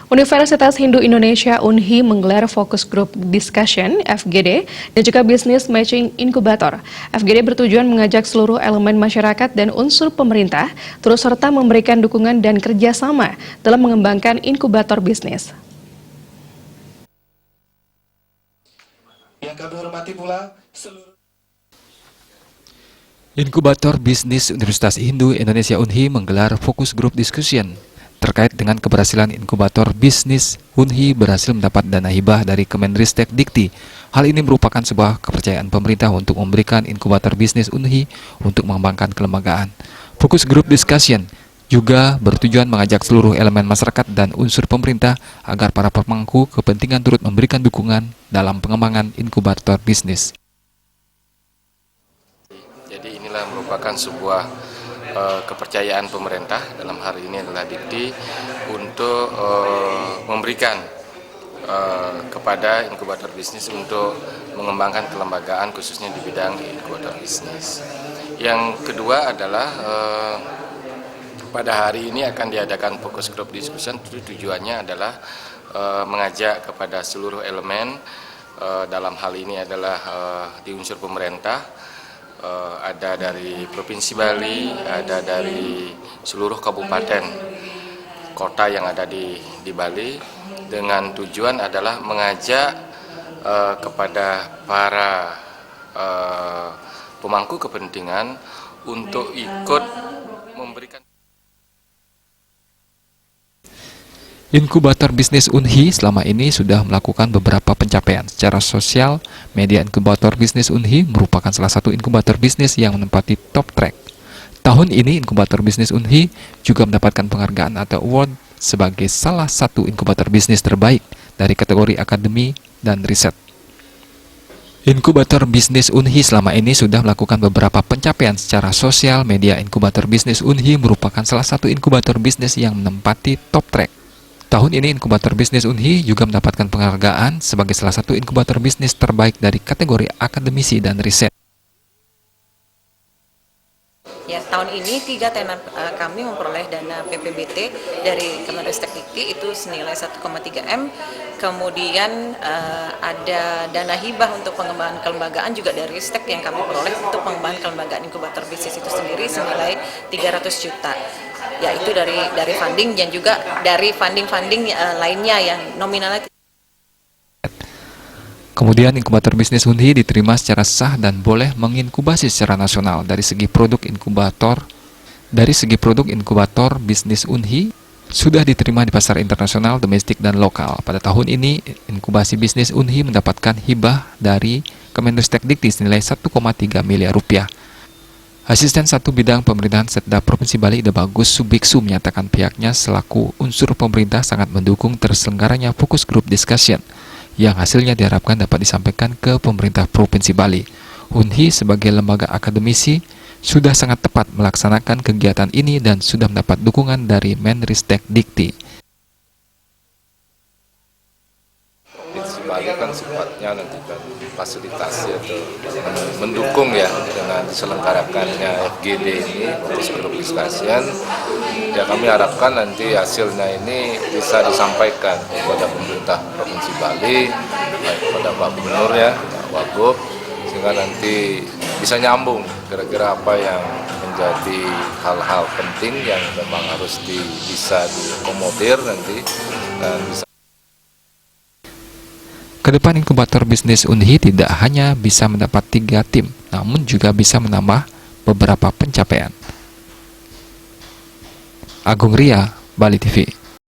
Universitas Hindu Indonesia UNHI menggelar Focus Group Discussion (FGD) dan juga Business Matching Incubator. FGD bertujuan mengajak seluruh elemen masyarakat dan unsur pemerintah turut serta memberikan dukungan dan kerjasama dalam mengembangkan inkubator bisnis. Yang kami hormati pula seluruh Inkubator Bisnis Universitas Hindu Indonesia UNHI menggelar Focus Group Discussion terkait dengan keberhasilan inkubator bisnis. UNHI berhasil mendapat dana hibah dari Kemenristek Dikti. Hal ini merupakan sebuah kepercayaan pemerintah untuk memberikan inkubator bisnis UNHI untuk mengembangkan kelembagaan. Focus Group Discussion juga bertujuan mengajak seluruh elemen masyarakat dan unsur pemerintah agar para pemangku kepentingan turut memberikan dukungan dalam pengembangan inkubator bisnis. Jadi inilah merupakan sebuah kepercayaan pemerintah, dalam hari ini adalah Dikti, untuk memberikan kepada inkubator bisnis untuk mengembangkan kelembagaan khususnya di bidang inkubator bisnis. Yang kedua adalah pada hari ini akan diadakan Focus Group Discussion. Tujuannya adalah mengajak kepada seluruh elemen, dalam hal ini adalah di unsur pemerintah, ada dari Provinsi Bali, ada dari seluruh kabupaten kota yang ada di Bali, dengan tujuan adalah mengajak kepada para pemangku kepentingan untuk ikut memberikan. Inkubator bisnis UNHI selama ini sudah melakukan beberapa pencapaian secara sosial. Media Inkubator Bisnis UNHI merupakan salah satu inkubator bisnis yang menempati top track. Tahun ini Inkubator Bisnis UNHI juga mendapatkan penghargaan atau award sebagai salah satu inkubator bisnis terbaik dari kategori akademi dan riset. Inkubator Bisnis UNHI selama ini sudah melakukan beberapa pencapaian secara sosial. Media Inkubator Bisnis UNHI merupakan salah satu inkubator bisnis yang menempati top track. Tahun ini Inkubator Bisnis UNHI juga mendapatkan penghargaan sebagai salah satu inkubator bisnis terbaik dari kategori akademisi dan riset. Ya, tahun ini 3 tenan kami memperoleh dana PPBT dari Kemenristek Dikti itu senilai 1,3 M. Kemudian ada dana hibah untuk pengembangan kelembagaan juga dari Ristek yang kami peroleh untuk pengembangan kelembagaan inkubator bisnis itu sendiri senilai 300 juta. Ya, itu dari funding dan juga dari funding lainnya yang nominalnya. Kemudian inkubator bisnis UNHI diterima secara sah dan boleh menginkubasi secara nasional. Dari segi produk inkubator bisnis UNHI sudah diterima di pasar internasional, domestik, dan lokal. Pada tahun ini, inkubasi bisnis UNHI mendapatkan hibah dari Kemenristek Dikti senilai 1,3 miliar rupiah. Asisten 1 Bidang Pemerintahan Setda Provinsi Bali Ida Bagus Subiksu menyatakan pihaknya selaku unsur pemerintah sangat mendukung terselenggaranya Focus Group Discussion yang hasilnya diharapkan dapat disampaikan ke pemerintah Provinsi Bali. UNHI sebagai lembaga akademisi sudah sangat tepat melaksanakan kegiatan ini dan sudah mendapat dukungan dari Menristek Dikti. Provinsi Bali kan sifatnya nanti kan fasilitasi atau mendukung ya dengan diselenggarakannya FGD ini, Focus Group Discussion. Ya, kami harapkan nanti hasilnya ini bisa disampaikan kepada pemerintah Provinsi Bali, baik kepada Pak Gubernur ya, Pak Wagub, sehingga nanti bisa nyambung kira-kira apa yang menjadi hal-hal penting yang memang harus bisa diakomodir nanti dan bisa. Kedepan inkubator bisnis UNHI tidak hanya bisa mendapat 3 tim, namun juga bisa menambah beberapa pencapaian. Agung Ria, Bali TV.